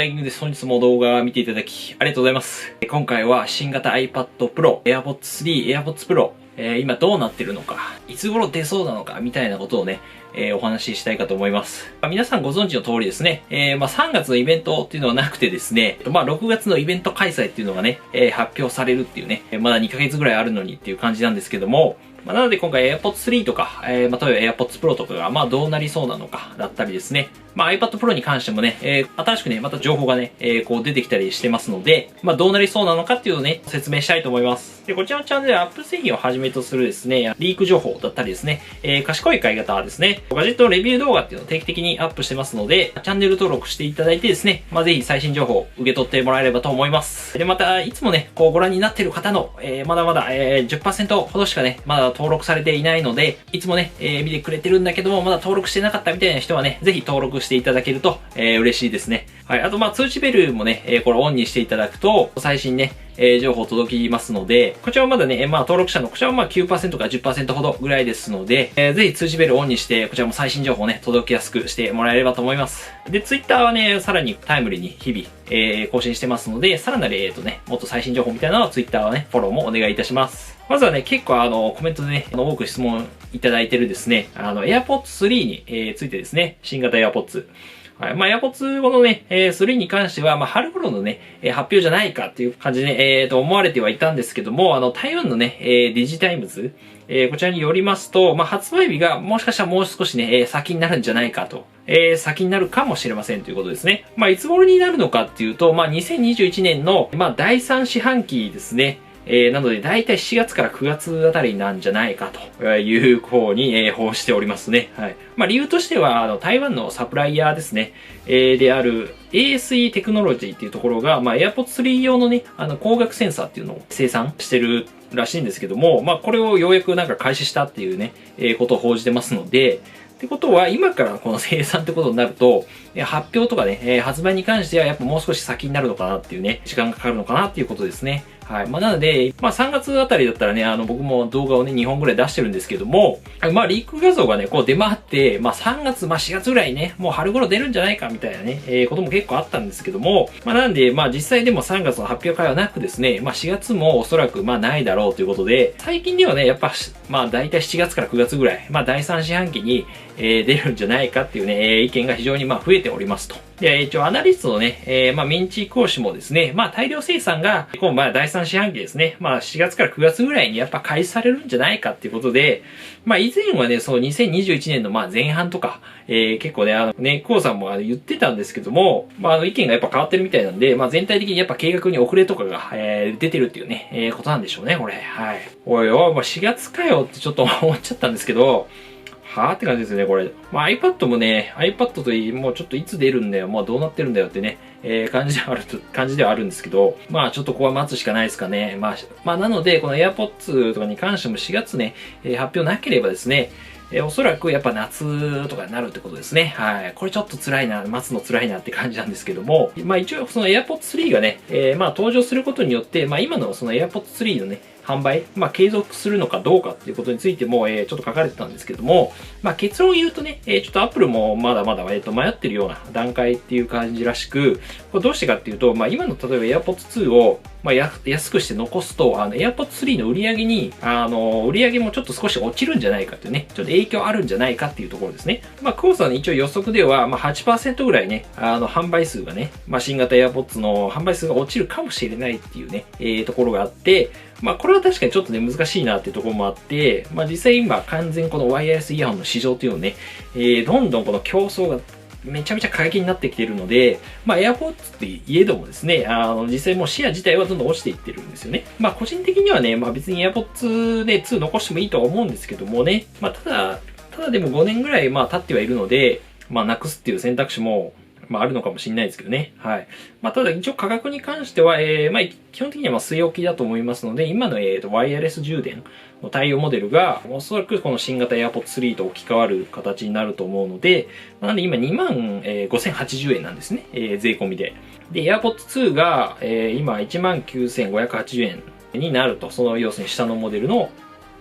タイミングで本日も動画見ていただきありがとうございます。今回は新型 iPad Pro、AirPods 3、AirPods Pro、今どうなってるのか、いつ頃出そうなのか、みたいなことをね、お話ししたいかと思います。皆さんご存知の通りですね、3月のイベントっていうのはなくてですね、6月のイベント開催っていうのがね、発表されるっていうね、まだ2ヶ月ぐらいあるのにっていう感じなんですけども、なので今回 AirPods 3とか、例えば AirPods Pro とかが、どうなりそうなのかだったりですね。iPad Pro に関してもね、新しくね、また情報がね、こう出てきたりしてますので、どうなりそうなのかっていうのをね、説明したいと思います。で、こちらのチャンネルでは Apple 製品をはじめとするですね、リーク情報だったりですね、賢い買い方ですね、ガジェットのレビュー動画っていうのを定期的にアップしてますので、チャンネル登録していただいてですね、ぜひ最新情報を受け取ってもらえればと思います。で、また、いつもね、こうご覧になっている方の、まだまだ、10% ほどしかね、まだ登録されていないので、いつもね、見てくれてるんだけども、まだ登録してなかったみたいな人はね、ぜひ登録していただけると、嬉しいですね。はい。あと、通知ベルもね、これオンにしていただくと、最新ね、情報届きますので、こちらはまだね、登録者のこちらは9% から 10% ほどぐらいですので、ぜひ通知ベルオンにして、こちらも最新情報をね、届きやすくしてもらえればと思います。で、Twitter はね、さらにタイムリーに日々、更新してますので、さらなる、もっと最新情報みたいなのは Twitter はね、フォローもお願いいたします。まずはね、結構コメントでね、多く質問いただいてるですね、AirPods 3に、ついてですね、新型 AirPods。はい。AirPods このね、3に関しては、春頃のね、発表じゃないかっていう感じでね、思われてはいたんですけども、台湾のね、デジタイムズ、こちらによりますと、発売日がもしかしたらもう少しね、先になるんじゃないかと。先になるかもしれませんということですね。いつ頃になるのかっていうと、2021年の、第3四半期ですね。なので、だいたい7月から9月あたりなんじゃないかという方に、報じておりますね。はい。理由としては、台湾のサプライヤーですね。である ASE テクノロジーっていうところが、AirPods 3用のね、光学センサーっていうのを生産してるらしいんですけども、これをようやく開始したっていうね、ことを報じてますので、ってことは、今からこの生産ってことになると、発表とかね、発売に関してはやっぱもう少し先になるのかなっていうね、時間がかかるのかなっていうことですね。はい。なので、3月あたりだったらね、僕も動画をね、2本ぐらい出してるんですけども、リーク画像がね、こう出回って、3月、4月ぐらいね、もう春頃出るんじゃないかみたいなね、ことも結構あったんですけども、なんで、実際でも3月の発表会はなくですね、4月もおそらく、ないだろうということで、最近ではね、やっぱ、だいたい7月から9月ぐらい、第3四半期に、出るんじゃないかっていうね、意見が非常に増えておりますと。で、一応アナリストのね、ミンチ講師もですね、大量生産が、第3四半期ですね、4月から9月ぐらいにやっぱ開始されるんじゃないかっていうことで、以前はね、そう2021年の前半とか、結構ね、コウさんも言ってたんですけども、意見がやっぱ変わってるみたいなんで、全体的にやっぱ計画に遅れとかが、出てるっていうね、ことなんでしょうね、これ。はい。おいおい、4月かよってちょっと思っちゃったんですけど、はぁって感じですよね、これ。iPad もね、iPad といい、もうちょっといつ出るんだよ、どうなってるんだよってね、感じではあるんですけど、ちょっとここは待つしかないですかね。なので、この AirPods とかに関しても4月ね、発表なければですね、おそらくやっぱ夏とかになるってことですね。はい。これちょっと辛いな、待つの辛いなって感じなんですけども、一応その AirPods 3がね、登場することによって、今のその AirPods 3のね、販売、継続するのかどうかっていうことについても、ちょっと書かれてたんですけども、結論を言うとね、ちょっと Apple もまだまだ、迷ってるような段階っていう感じらしく、これどうしてかっていうと、今の例えば AirPods 2を、安くして残すと、AirPods 3の売り上げに、売り上げもちょっと少し落ちるんじゃないかっていうね、ちょっと影響あるんじゃないかっていうところですね。クオさんの一応予測では、8% ぐらいね、販売数がね、新型 AirPods の販売数が落ちるかもしれないっていうね、ところがあって、これは確かにちょっとね、難しいなっていうところもあって、実際今完全このワイヤレスイヤホンの市場っていうのをね、どんどんこの競争がめちゃめちゃ過激になってきているので、AirPods って言えどもですね、実際もうシェア自体はどんどん落ちていってるんですよね。個人的にはね、別に AirPods で2残してもいいとは思うんですけどもね、ただでも5年ぐらい経ってはいるので、なくすっていう選択肢も、あるのかもしれないですけどね。はい。ただ一応価格に関しては、基本的には据え置きだと思いますので、今の、ワイヤレス充電の対応モデルが、おそらくこの新型 AirPods 3と置き換わる形になると思うので、なんで今25,080円なんですね。税込みで。で、AirPods 2が、今19,580円になると、その要するに下のモデルの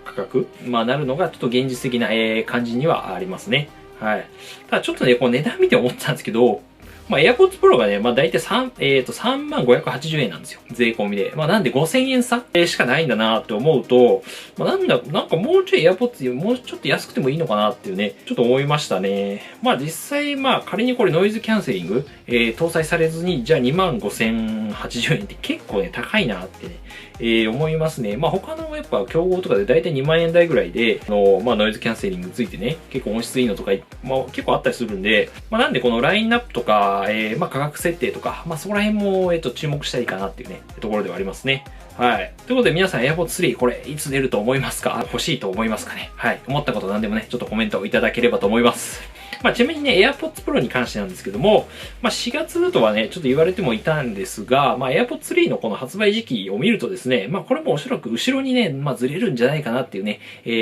価格、なるのがちょっと現実的な、感じにはありますね。はい。ただちょっとね、こう値段見て思ったんですけど、まあ、AirPods Pro がね、まあ、大体3580円なんですよ。税込みで。まあ、なんで5000円差しかないんだなって思うと、まあ、なんかもうちょい AirPods もうちょっと安くてもいいのかなっていうね、ちょっと思いましたね。まあ、実際、まあ、仮にこれノイズキャンセリング、搭載されずに、じゃあ25080円って結構ね、高いなってね、思いますね。まあ、他のやっぱ競合とかで大体2万円台ぐらいで、まあ、ノイズキャンセリングついてね、結構音質いいのとか、まあ、結構あったりするんで、まあ、なんでこのラインナップとか、まあ、価格設定とか、まあ、そこら辺も、注目したいかなっていうね、ところではありますね。はい。ということで皆さん AirPods 3これいつ出ると思いますか？欲しいと思いますかね？はい。思ったことなんでもね、ちょっとコメントをいただければと思います。まあ、ちなみにね、AirPods Pro に関してなんですけども、まあ、4月とはね、ちょっと言われてもいたんですが、まあ、AirPods 3のこの発売時期を見るとですね、まあ、これもおそらく後ろにね、まあ、ずれるんじゃないかなっていうね、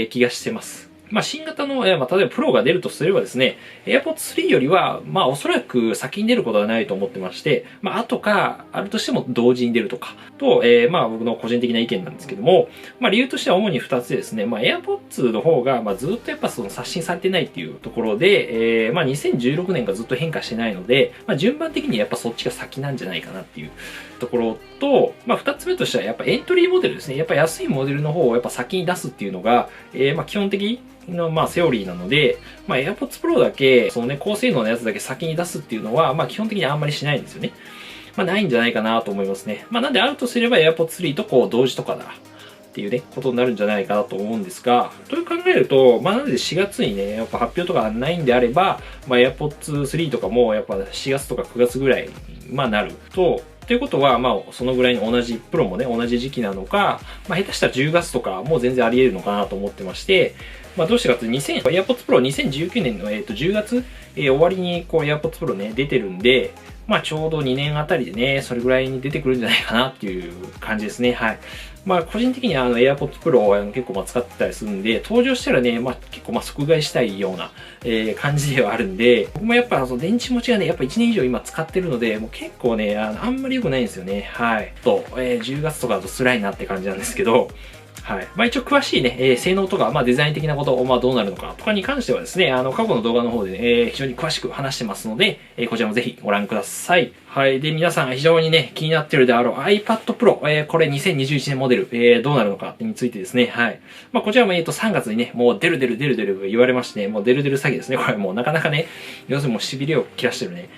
気がしてます。まあ、新型の、まあ、例えばプロが出るとすればですね、AirPods 3よりは、まあ、おそらく先に出ることはないと思ってまして、まあ、後か、あるとしても同時に出るとか、と、まあ、僕の個人的な意見なんですけども、まあ、理由としては主に2つですね。まあ、AirPods の方が、まあ、ずっとやっぱその刷新されてないっていうところで、まあ、2016年がずっと変化してないので、まあ、順番的にやっぱそっちが先なんじゃないかなっていうところと、まあ、2つ目としてはやっぱエントリーモデルですね。やっぱ安いモデルの方をやっぱ先に出すっていうのが、まあ、基本的の、まあ、セオリーなので、まあ、AirPods Pro だけ、そのね、高性能のやつだけ先に出すっていうのは、まあ、基本的にあんまりしないんですよね。まあ、ないんじゃないかなと思いますね。まあ、なんであるとすれば AirPods 3とこう、同時とかだ。っていうね、ことになるんじゃないかなと思うんですが、という考えると、まあ、なので4月にね、やっぱ発表とかないんであれば、まあ、AirPods 3とかも、やっぱ4月とか9月ぐらい、まあ、なると、ということは、まあ、そのぐらいに同じ、プロもね、同じ時期なのか、まあ、下手したら10月とかも全然あり得るのかなと思ってまして、まあ、どうしてかというと、AirPods Pro 2019年の、10月、終わりに、こう、AirPods Pro ね、出てるんで、まあ、ちょうど2年あたりでね、それぐらいに出てくるんじゃないかなっていう感じですね。はい。まあ、個人的にはAirPods Pro を結構使ってたりするんで、登場したらね、まあ、結構即買いしたいような、感じではあるんで、僕もやっぱその電池持ちがね、やっぱ1年以上今使ってるので、もう結構ね、あんまり良くないんですよね。はい。10月とかだと辛いなって感じなんですけど、はい。まあ一応詳しいね、性能とか、まあデザイン的なこと、まあどうなるのかとかに関してはですね、過去の動画の方でね、非常に詳しく話してますので、こちらもぜひご覧ください。はい。で、皆さん非常にね、気になってるであろう iPad Pro、これ2021年モデル、どうなるのかについてですね、はい。まあこちらも3月にね、もう出る言われましてね、もう出る詐欺ですね。これもうなかなかね、要するにもう痺れを切らしてるね、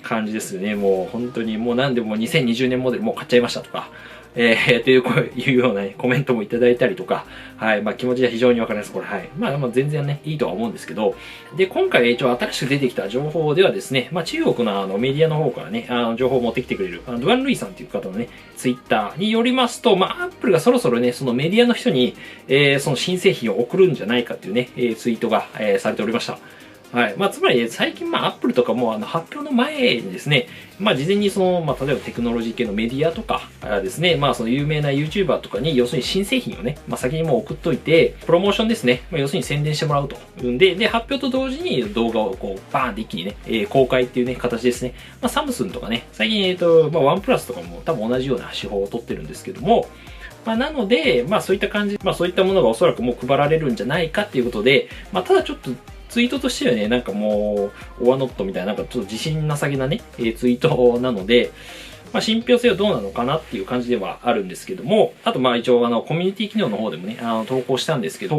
感じですよね。もう本当にもう何でも2020年モデルもう買っちゃいましたとか、というような、ね、コメントもいただいたりとか、はい、まあ気持ちは非常にわかります。これ、はい。まあ全然ね、いいとは思うんですけど、で、今回一応新しく出てきた情報ではですね、まあ中国のメディアの方からね、情報を持ってきてくれる、ドゥアン・ルイさんという方のね、ツイッターによりますと、まあアップルがそろそろね、そのメディアの人に、その新製品を送るんじゃないかっていうね、ツイートが、されておりました。はい。まあ、つまり、最近、まあ、アップルとかも、発表の前にですね、まあ、事前にその、まあ、例えばテクノロジー系のメディアとかですね、まあ、その有名な YouTuber とかに、要するに新製品をね、まあ、先にもう送っといて、プロモーションですね、まあ、要するに宣伝してもらうと。で、発表と同時に動画をこう、バーンって一気にね、公開っていうね、形ですね。まあ、サムスンとかね、最近、まあ、ワンプラスとかも多分同じような手法を取ってるんですけども、まあ、なので、まあ、そういった感じ、まあ、そういったものがおそらくもう配られるんじゃないかっていうことで、まあ、ただちょっと、ツイートとしてはね、なんかもう、オアノットみたいな、なんかちょっと自信なさげなね、ツイートなので、まあ、信憑性はどうなのかなっていう感じではあるんですけども、あとまあ一応コミュニティ機能の方でもね、投稿したんですけど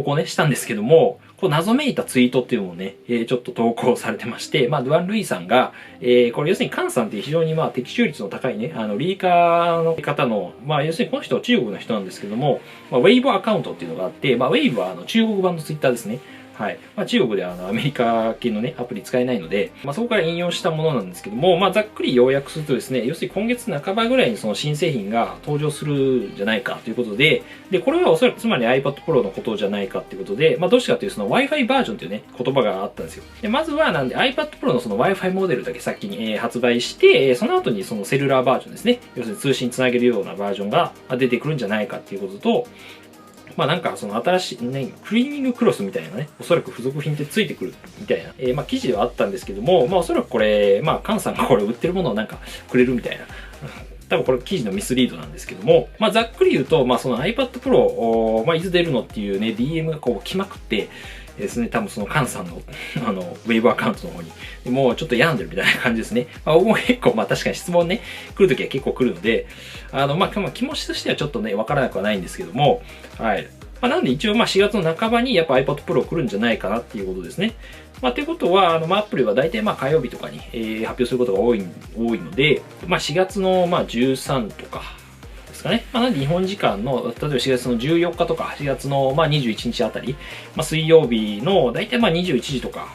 も、こう謎めいたツイートっていうのをね、ちょっと投稿されてまして、まあ、ドゥアン・ルイさんが、これ要するにカンさんっていう非常にまあ適中率の高いね、リーカーの方の、まあ要するにこの人は中国の人なんですけども、まあ、ウェイボアカウントっていうのがあって、まあウェイボは中国版のツイッターですね。はい。まあ、中国ではアメリカ系のね、アプリ使えないので、まあ、そこから引用したものなんですけども、まあ、ざっくり要約するとですね、要するに今月半ばぐらいにその新製品が登場するんじゃないかということで、で、これはおそらくつまり iPad Pro のことじゃないかっていうことで、まあ、どうしてかというとその Wi-Fi バージョンというね、言葉があったんですよ。で、まずはなんで iPad Pro のその Wi-Fi モデルだけ先に、発売して、その後にそのセルラーバージョンですね、要するに通信つなげるようなバージョンが出てくるんじゃないかっていうことと、まあなんかその新しい、ね、クリーニングクロスみたいなね、おそらく付属品ってついてくるみたいな、まあ記事ではあったんですけども、まあおそらくこれ、まあカンさんがこれ売ってるものをなんかくれるみたいな多分これ記事のミスリードなんですけども、まあざっくり言うと、まあその iPad Pro、まあいつ出るのっていうね、DM がこう来まくってですね、多分そのカンさんのウェブアカウントの方に、もうちょっと病んでるみたいな感じですね。まあ僕も結構、まあ確かに質問ね、来るときは結構来るので、まあ気持ちとしてはちょっとね、わからなくはないんですけども、はい。まあ、なんで一応まあ4月の半ばにやっぱ iPad Pro 来るんじゃないかなっていうことですね。まあ、ということは、まあ、Apple は大体まあ火曜日とかに、発表することが多いので、まあ、4月のまあ13とかですかね。まあ、なんで日本時間の、例えば4月の14日とか、4月のまあ21日あたり、まあ、水曜日の大体まあ21時とか、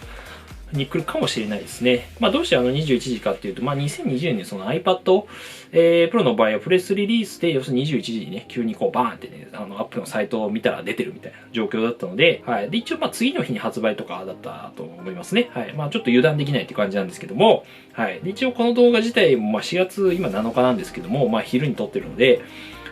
に来るかもしれないですね。まあどうして21時かっていうと、まあ2020年にその iPad、Pro の場合はプレスリリースで、要するに21時にね、急にこうバーンってね、アップのサイトを見たら出てるみたいな状況だったので、はい。で、一応まあ次の日に発売とかだったと思いますね。はい。まあちょっと油断できないって感じなんですけども、はい。で、一応この動画自体もまあ4月、今7日なんですけども、まあ昼に撮ってるので、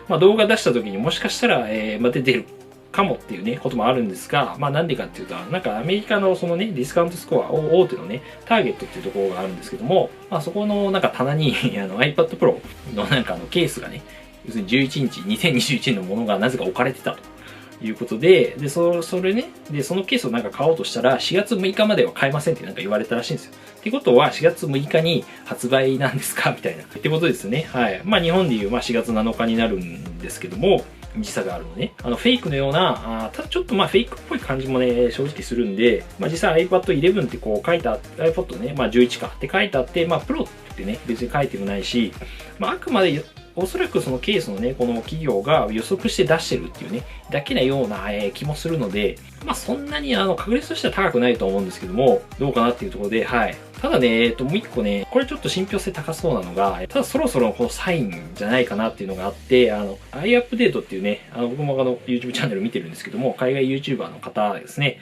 まあ動画出した時にもしかしたら、まあ出てるかもっていうね、こともあるんですが、まあなんでかっていうと、なんかアメリカのそのね、ディスカウントスコア、大手のね、ターゲットっていうところがあるんですけども、まあそこのなんか棚にiPad Pro のなんかケースがね、要するに11インチ、2021年のものがなぜか置かれてたということで、で、それね、で、そのケースをなんか買おうとしたら、4月6日までは買えませんってなんか言われたらしいんですよ。ってことは、4月6日に発売なんですかみたいな。ってことですね。はい。まあ日本でいう、まあ4月7日になるんですけども、時差があるのね。フェイクのような、ただちょっとまあフェイクっぽい感じもね、正直するんで、まあ実際 iPad 11ってこう書いた、iPad ね、まあ11かって書いてあって、まあ Pro ってね、別に書いてもないし、まああくまでおそらくそのケースのね、この企業が予測して出してるっていうね、だけなような気もするので、まあそんなに確率としては高くないと思うんですけども、どうかなっていうところで、はい。ただね、もう一個ね、これちょっと信憑性高そうなのが、ただそろそろこのサインじゃないかなっていうのがあって、iUpdate っていうね、僕もYouTube チャンネル見てるんですけども、海外 YouTuber の方ですね、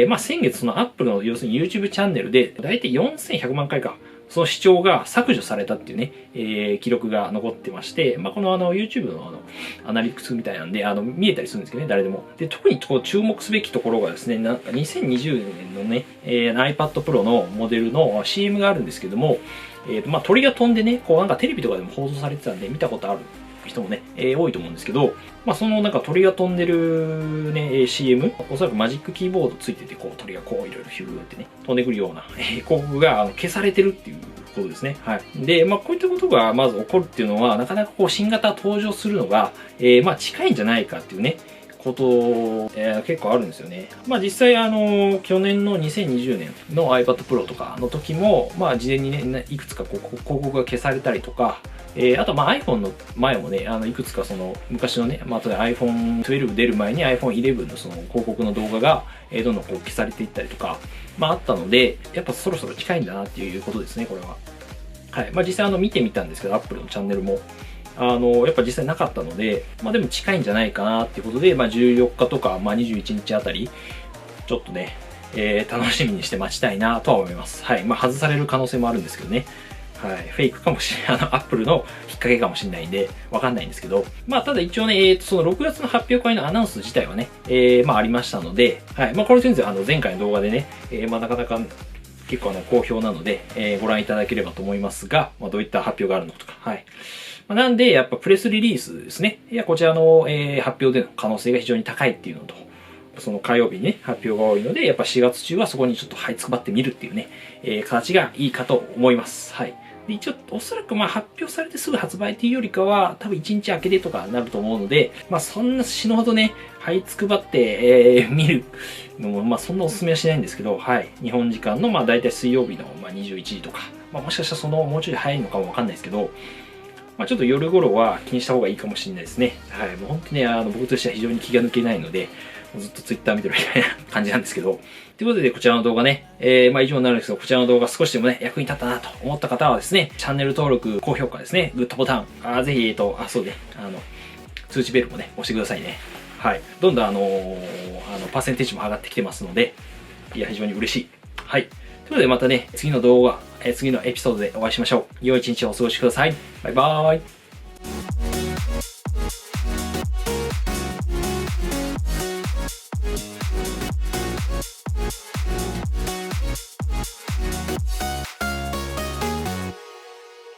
まあ先月その Apple の要するに YouTube チャンネルで、だいたい4100万回か、その視聴が削除されたっていうね、記録が残ってまして、まあ、このYouTube のアナリクスみたいなんで、見えたりするんですけどね、誰でも。で、特にこう注目すべきところがですね、なんか2020年のね、iPad Pro のモデルの CM があるんですけども、まあ、鳥が飛んでね、こうなんかテレビとかでも放送されてたんで見たことある人もね、多いと思うんですけど、まあ、そのなんか鳥が飛んでるね、CM、おそらくマジックキーボードついてて、こう鳥がこういろいろヒューってね、飛んでくるような、広告が消されてるっていうことですね。はい。で、まあ、こういったことがまず起こるっていうのは、なかなかこう新型登場するのが、まあ、近いんじゃないかっていうね、こと、結構あるんですよね。まあ実際去年の2020年の iPad Pro とかの時も、まあ事前にね、いくつかこう広告が消されたりとか、あとまあ iPhone の前もね、いくつかその昔のね、まあ後で iPhone 12出る前に iPhone 11のその広告の動画が、どんどんこう消されていったりとか、まああったので、やっぱそろそろ近いんだなっていうことですね、これは。はい。まあ実際見てみたんですけど、Apple のチャンネルも。やっぱ実際なかったので、まあでも近いんじゃないかなっていうことで、まあ14日とか、まあ21日あたり、ちょっとね、楽しみにして待ちたいなとは思います。はい。まあ外される可能性もあるんですけどね。はい。フェイクかもしれない。Apple の引っ掛けかもしれないんで、わかんないんですけど。まあただ一応ね、その6月の発表会のアナウンス自体はね、まあありましたので、はい。まあこれ全然前回の動画でね、まあなかなか結構好評なので、ご覧いただければと思いますが、まあどういった発表があるのかとか、はい。なんで、やっぱプレスリリースですね。いや、こちらの、発表での可能性が非常に高いっていうのと、その火曜日にね、発表が多いので、やっぱ4月中はそこにちょっと這いつくばってみるっていうね、形がいいかと思います。はい。で、一応、おそらくまあ発表されてすぐ発売っていうよりかは、多分1日空けてとかなると思うので、まあそんな死ぬほどね、這いつくばって、見るのも、まあそんなお勧めはしないんですけど、はい。日本時間のまあ大体水曜日のまあ21時とか、まあもしかしたらもうちょい早いのかもわかんないですけど、まあちょっと夜頃は気にした方がいいかもしれないですね。はい。もう本当に僕としては非常に気が抜けないので、ずっとツイッター見てるみたいな感じなんですけど。ということで、こちらの動画ね、まあ以上になるんですけど、こちらの動画少しでもね、役に立ったなと思った方はですね、チャンネル登録、高評価ですね、グッドボタン、ぜひ、そうね、通知ベルもね、押してくださいね。はい。どんどんパーセンテージも上がってきてますので、いや、非常に嬉しい。はい。ということで、またね、次の動画、次のエピソードでお会いしましょう。良い一日をお過ごしください。バイバーイ。